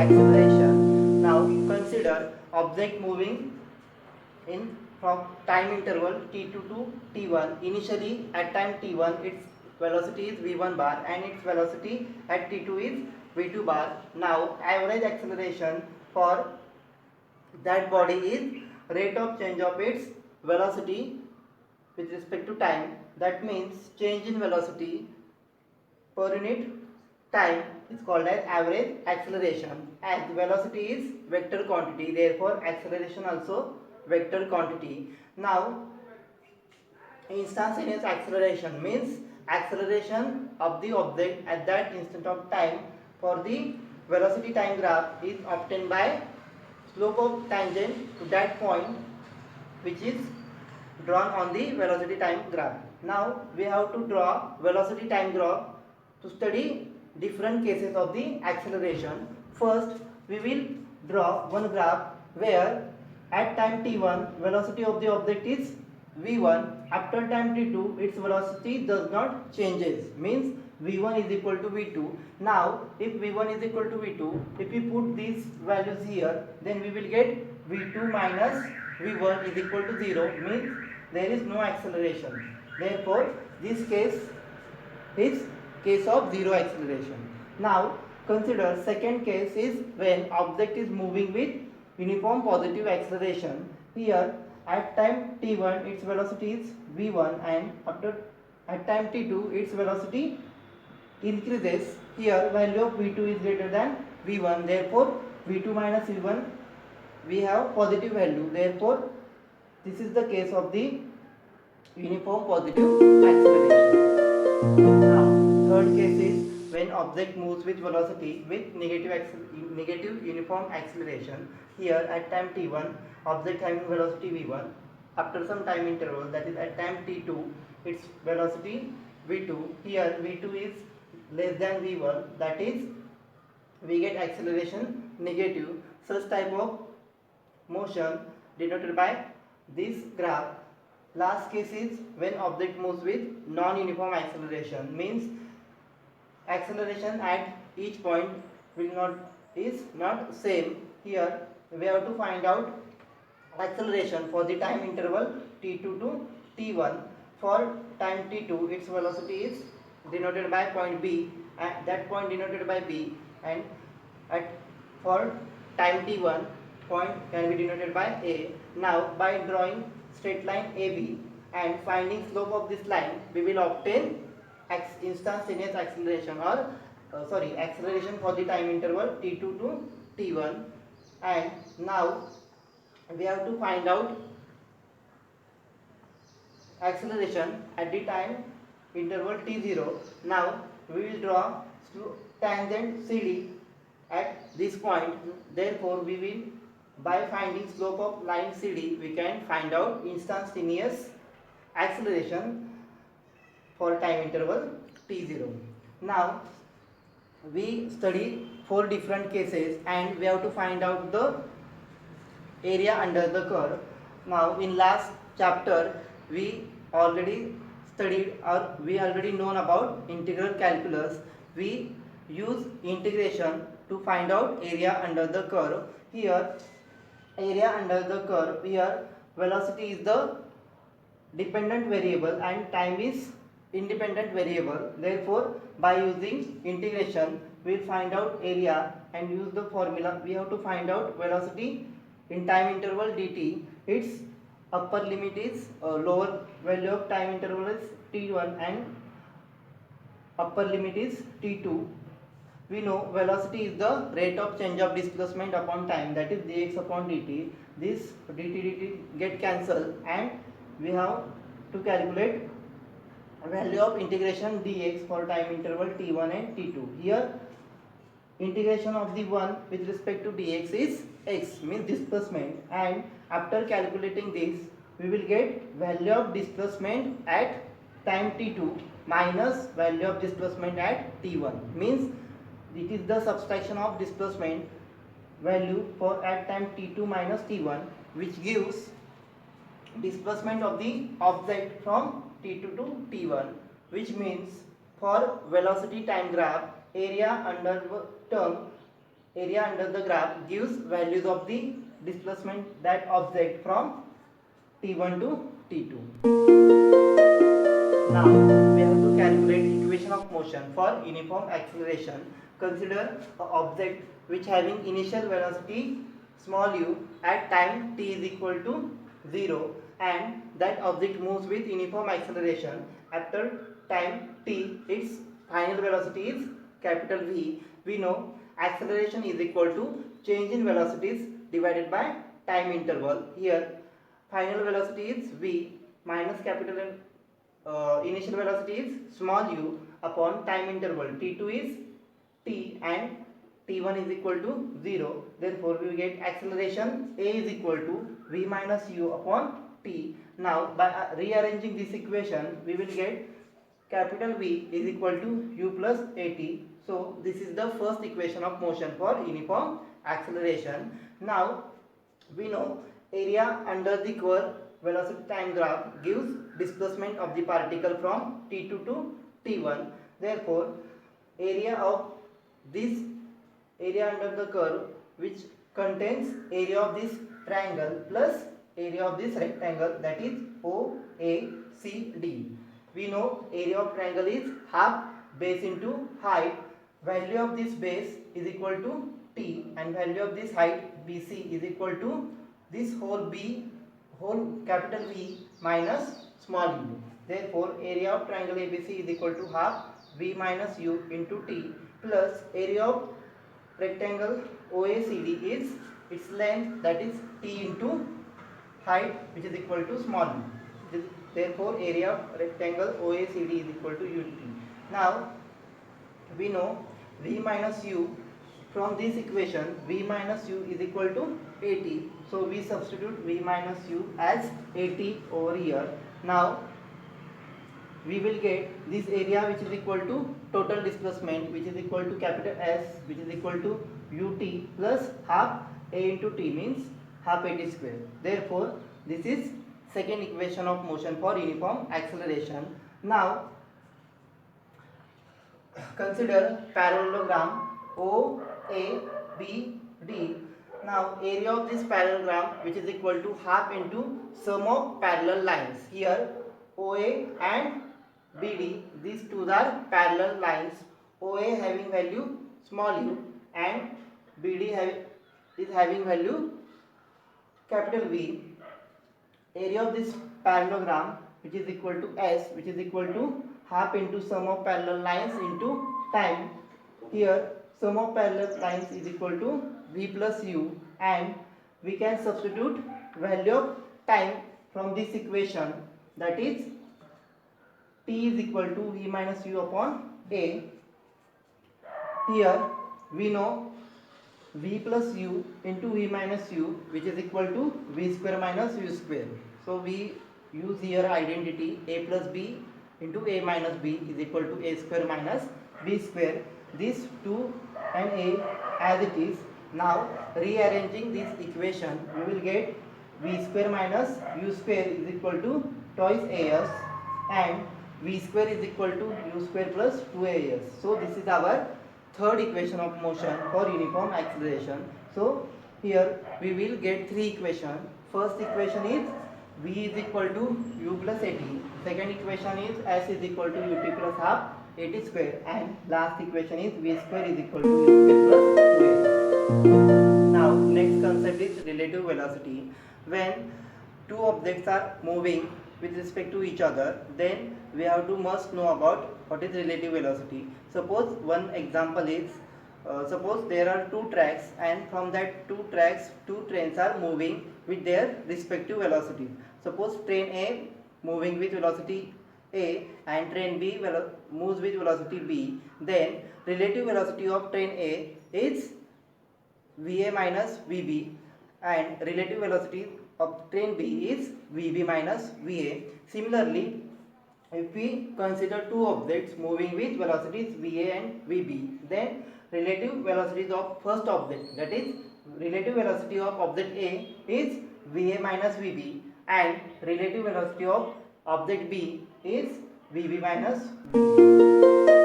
acceleration. Now consider object moving in from time interval t2 to t1. Initially at time t1 its velocity is v1 bar and its velocity at t2 is v2 bar. Now average acceleration for that body is rate of change of its velocity with respect to time. That means change in velocity per unit time is called as average acceleration. As velocity is vector quantity, therefore acceleration also vector quantity. Now instantaneous acceleration means acceleration of the object at that instant of time for the velocity time graph is obtained by slope of tangent to that point which is drawn on the velocity time graph. Now we have to draw velocity time graph to study different cases of the acceleration. First we will draw one graph where at time t1 velocity of the object is v1, after time t2 its velocity does not changes, means v1 is equal to v2. Now if v1 is equal to v2, if we put these values here, then we will get v2 minus v1 is equal to 0, means there is no acceleration. Therefore this case is case of zero acceleration. Now consider second case is when object is moving with uniform positive acceleration. Here at time t1 its velocity is v1 and after at time t2 its velocity increases. Here value of v2 is greater than v1, therefore v2 minus v1 we have positive value, therefore this is the case of the uniform positive acceleration. Now third case is when object moves with velocity with negative uniform acceleration. Here at time t1 object having velocity v1, after some time interval, that is at time t2 its velocity v2. Here v2 is less than v1, that is we get acceleration negative. Such type of motion denoted by this graph. Last case is when object moves with non-uniform acceleration, means acceleration at each point is not same. Here we have to find out acceleration for the time interval t2 to t1. For time t2 its velocity is denoted by point b and that point denoted by b, and at for time t1 point can be denoted by a. Now by drawing straight line AB and finding slope of this line, we will obtain instantaneous acceleration or acceleration for the time interval t2 to t1. And now we have to find out acceleration at the time interval t0. Now we will draw tangent CD at this point, therefore we will, by finding slope of line CD, we can find out instantaneous acceleration for time interval t0. Now we study 4 different cases and we have to find out the area under the curve. Now in last chapter we already studied or we already known about integral calculus. We use integration to find out area under the curve. Here area under the curve, here velocity is the dependent variable and time is independent variable. Therefore by using integration we will find out area and use the formula. We have to find out velocity in time interval dt. Its upper limit is lower value of time interval is t1 and upper limit is t2. We know velocity is the rate of change of displacement upon time, that is dx upon dt. This dt get cancelled and we have to calculate value of integration dx for time interval t1 and t2. Here integration of the 1 with respect to dx is x, means displacement, and after calculating this we will get value of displacement at time t2 minus value of displacement at t1, means it is the subtraction of displacement value for at time t2 minus t1, which gives displacement of the object from t2 to t1, which means for velocity time graph area under term area under the graph gives values of the displacement that object from t1 to t2. Now we have to calculate equation of motion for uniform acceleration. Consider an object which having initial velocity small u at time t is equal to 0, and that object moves with uniform acceleration. After time t, its final velocity is capital V. We know acceleration is equal to change in velocities divided by time interval. Here final velocity is V minus capital initial velocity is small u upon time interval t2 is t and t1 is equal to 0. Therefore we get acceleration a is equal to v minus u upon t. Now by rearranging this equation we will get capital V is equal to u plus at. So this is the first equation of motion for uniform acceleration. Now we know area under the curve velocity time graph gives displacement of the particle from t2 to t1. Therefore area of this area under the curve, which contains area of this triangle plus area of this rectangle, that is OACD. We know area of triangle is half base into height. Value of this base is equal to t and value of this height BC is equal to this whole capital V minus small u. Therefore area of triangle ABC is equal to half V minus u into t plus area of rectangle OACD is its length, that is t into height, which is equal to small u. Therefore area of rectangle OACD is equal to ut. Now we know V minus u. From this equation V minus u is equal to at. So we substitute V minus u as at over here. Now we will get this area which is equal to total displacement, which is equal to capital S, which is equal to ut plus half a into t, means half at square. Therefore this is second equation of motion for uniform acceleration. Now consider parallelogram OABD. Now area of this parallelogram, which is equal to half into sum of parallel lines. Here OA and BD, these two are parallel lines. OA having value small u and BD is having value capital V. Area of this parallelogram, which is equal to S, which is equal to half into sum of parallel lines into time. Here sum of parallel lines is equal to V plus u, and we can substitute value of time from this equation, that is t is equal to V minus u upon a. Here we know V plus u into V minus u, which is equal to V square minus u square. So we use here identity a plus b into a minus b is equal to a square minus b square. These 2 and a as it is. Now rearranging this equation we will get v square minus u square is equal to twice as, and v square is equal to u square plus 2as. So this is our third equation of motion for uniform acceleration. So here we will get three equations. First equation is v is equal to u plus at. Second equation is s is equal to ut plus half at square, and last equation is v square is equal to u square plus 2a. Now next concept is relative velocity. When two objects are moving with respect to each other, then we have to must know about what is relative velocity. Suppose one example is suppose there are two tracks, and from that two tracks two trains are moving with their respective velocities. Suppose train A moving with velocity A and train B moves with velocity B, then relative velocity of train A is Va minus Vb, and relative velocity of train B is Vb minus Va. Similarly, if we consider two objects moving with velocities Va and Vb, then relative velocities of first object, that is relative velocity of object A is Va minus Vb, and relative velocity of object B is Vb minus Vb.